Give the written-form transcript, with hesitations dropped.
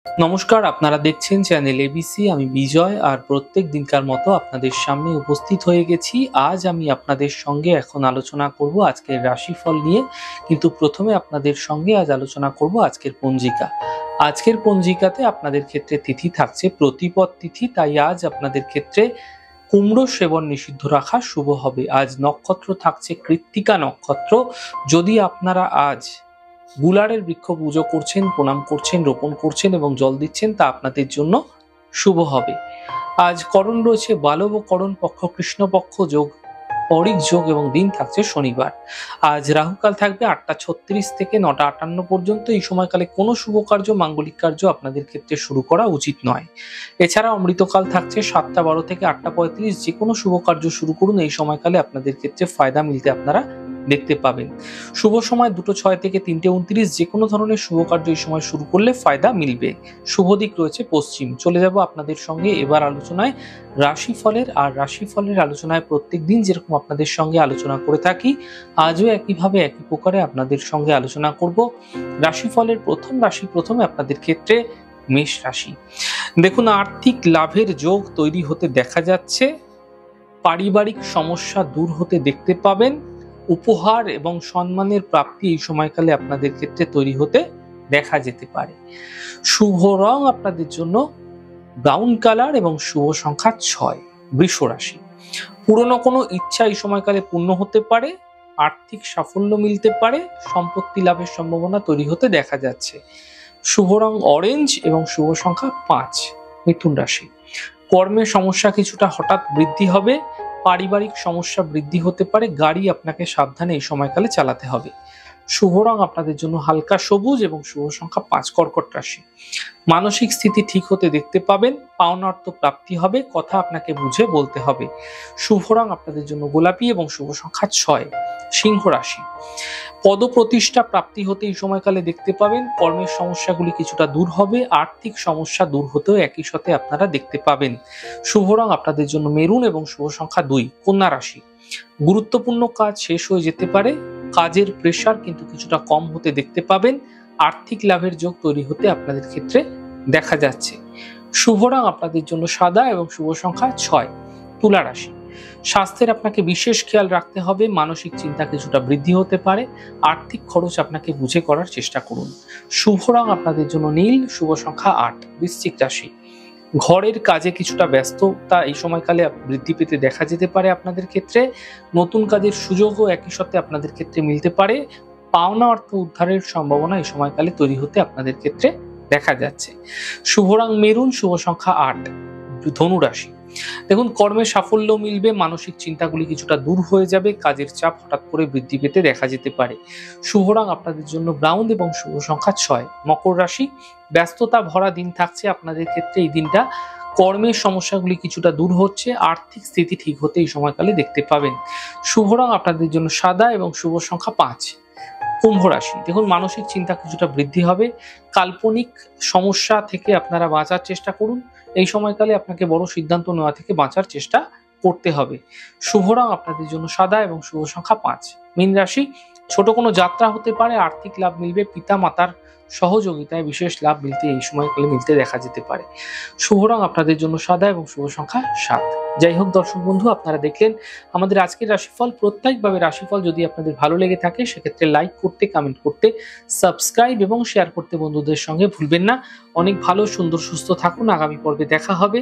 নমস্কার, আপনারা দেখছেন চ্যানেল এবিসি। আমি বিজয়, আর প্রত্যেক দিনকার মতো আপনাদের সামনে উপস্থিত হয়ে গেছি। আজ আমি আপনাদের সঙ্গে এখন আলোচনা করব আজকের রাশিফল নিয়ে, কিন্তু প্রথমে আপনাদের সঙ্গে আজ আলোচনা করব আজকের পঞ্জিকা। আজকের পঞ্জিকাতে আপনাদের ক্ষেত্রে তিথি থাকছে প্রতিপদ তিথি, তাই আজ আপনাদের ক্ষেত্রে কুমড়ো সেবন নিষিদ্ধ রাখা শুভ হবে। আজ নক্ষত্র থাকছে কৃত্তিকা নক্ষত্র। যদি আপনারা আজ গুলারের বৃক্ষ পুজো করছেন, প্রণাম করছেন, রোপণ করছেন এবং জল দিচ্ছেন, তা আপনাদের জন্য শুভ হবে। আজ করণ রয়েছে বালব করণ, পক্ষ কৃষ্ণপক্ষ যোগ, পরিক যোগ এবং দিন থাকছে শনিবার। আজ রাহুকাল থাকবে 8টা 36 থেকে 9টা 58 পর্যন্ত। এই সময়কালে কোনো শুভ কার্য, মাঙ্গলিক কার্য আপনাদের ক্ষেত্রে শুরু করা উচিত নয়। এছাড়া অমৃতকাল থাকছে 7টা 12 থেকে 8টা 35। যে কোনো শুভ কার্য শুরু করুন, এই সময়কালে আপনাদের ক্ষেত্রে ফায়দা মিলতে আপনারা দেখতে পাবেন। শুভ সময় 2টা 6 থেকে 3টে 29। যে কোনো ধরনের শুভ কার্য এই সময় শুরু করলে ফায়দা মিলবে। শুভ দিক রয়েছে পশ্চিম। চলে যাব আপনাদের সঙ্গে এবার আলোচনায় রাশিফলের। আর রাশিফলের আলোচনায় প্রত্যেক দিন যেরকম আপনাদের সঙ্গে আলোচনা করে থাকি, আজও একইভাবে একই প্রকারে আপনাদের সঙ্গে আলোচনা করব। রাশিফলের প্রথম রাশি, প্রথমে আপনাদের ক্ষেত্রে মেষ রাশি। দেখুন, আর্থিক লাভের যোগ তৈরি হতে দেখা যাচ্ছে। পারিবারিক সমস্যা দূর হতে দেখতে পাবেন। উপহার এবং সম্মানের প্রাপ্তি এই সময়কালে আপনাদের ক্ষেত্রে তৈরি হতে দেখা যেতে পারে। শুভ রং আপনাদের জন্য ব্রাউন কালার এবং শুভ সংখ্যা 6। বৃষ রাশি। পুরনো কোনো ইচ্ছা এই সময়কালে পূর্ণ হতে পারে। আর্থিক সাফল্য মিলতে পারে। সম্পত্তি লাভের সম্ভাবনা তৈরি হতে দেখা যাচ্ছে। শুভ রং অরেঞ্জ এবং শুভ সংখ্যা 5। মিথুন রাশি। কর্মের সমস্যা কিছুটা হঠাৎ বৃদ্ধি হবে। পারিবারিক সমস্যা বৃদ্ধি হতে পারে। গাড়ি আপনাকে সাবধানে এই সময়কালে চালাতে হবে। শুভ রং আপনাদের জন্য হালকা সবুজ এবং শুভ সংখ্যা 5। কর্কট রাশি। মানসিক স্থিতি ঠিক হতে দেখতে পাবেন। পাওনা অর্থ প্রাপ্তি হবে। কথা আপনাকে বুঝে বলতে হবে। শুভ রং আপনাদের জন্য গোলাপি এবং শুভ সংখ্যা 6। সিংহ রাশি। পদপ্রতিষ্ঠা প্রাপ্তি হতে এই সময়কালে দেখতে পাবেন। কর্মের সমস্যাগুলি কিছুটা দূর হবে। আর্থিক সমস্যা দূর হতেও একই সাথে আপনারা দেখতে পাবেন। শুভ রং আপনাদের জন্য মেরুন এবং শুভ সংখ্যা 2। কন্যা রাশি। গুরুত্বপূর্ণ কাজ শেষ হয়ে যেতে পারে। কাজের প্রেশার কিন্তু কিছুটা কম হতে দেখতে পাবেন। আর্থিক লাভের যোগ তৈরি হতে আপনাদের ক্ষেত্রে দেখা যাচ্ছে। শুভ রং আপনাদের জন্য সাদা এবং শুভ সংখ্যা 6। তুলা রাশি। স্বাস্থ্যের আপনাকে বিশেষ খেয়াল রাখতে হবে। মানসিক চিন্তা কিছুটা বৃদ্ধি হতে পারে। আর্থিক খরচ আপনাকে বুঝে করার চেষ্টা করুন। শুভ রং আপনাদের জন্য নীল, শুভ সংখ্যা 8। বৃশ্চিক রাশি। ঘরের কাজে কিছুটা ব্যস্ততা এই সময়কালে বৃদ্ধি পেতে দেখা যেতে পারে আপনাদের ক্ষেত্রে। নতুন কাজের সুযোগও একই সাথে আপনাদের ক্ষেত্রে মিলতে পারে। পাওনা অর্থ উদ্ধারের সম্ভাবনা এই সময়কালে তৈরি হতে আপনাদের ক্ষেত্রে দেখা যাচ্ছে। শুভ রং মেরুন, শুভ সংখ্যা 8। ধনু রাশি। দেখুন, কর্মে সাফল্য মিলবে। মানসিক চিন্তাগুলি কিছুটা দূর হয়ে যাবে। কাজের চাপ হঠাৎ করে বৃদ্ধি পেতে দেখা যেতে পারে। শুভ রং আপনাদের জন্য ব্রাউন এবং শুভ সংখ্যা 6। মকর রাশি। ব্যস্ততা ভরা দিন থাকছে আপনাদের ক্ষেত্রে। এই দিনটা কর্মের সমস্যাগুলি কিছুটা দূর হচ্ছে। আর্থিক স্থিতি ঠিক হতে এই সময়কালে দেখতে পাবেন। শুভ রং আপনাদের জন্য সাদা এবং শুভ সংখ্যা 5। কুম্ভ রাশি। দেখুন, মানসিক চিন্তা কিছুটা বৃদ্ধি হবে। কাল্পনিক সমস্যা থেকে আপনারা বাঁচার চেষ্টা করুন। এই সময়কালে আপনাকে বড় সিদ্ধান্ত নেওয়া থেকে বাঁচার চেষ্টা করতে হবে। শুভ রং আপনাদের জন্য সাদা এবং শুভ সংখ্যা 5। মীন রাশি। ছোট কোনো যাত্রা হতে পারে। আর্থিক লাভ মিলবে। পিতা মাতার সহযোগিতায় বিশেষ লাভ মিলতে এই সময়কালে মিলতে দেখা যেতে পারে। শুভ রং আপনাদের জন্য সাদা এবং শুভ সংখ্যা 7। যাই হোক দর্শক বন্ধু, আপনারা দেখলেন আমাদের আজকের রাশিফল। প্রত্যেকভাবে রাশিফল যদি আপনাদের ভালো লেগে থাকে, সেক্ষেত্রে লাইক করতে, কমেন্ট করতে, সাবস্ক্রাইব এবং শেয়ার করতে বন্ধুদের সঙ্গে ভুলবেন না। অনেক ভালো, সুন্দর, সুস্থ থাকুন। আগামী পর্বে দেখা হবে।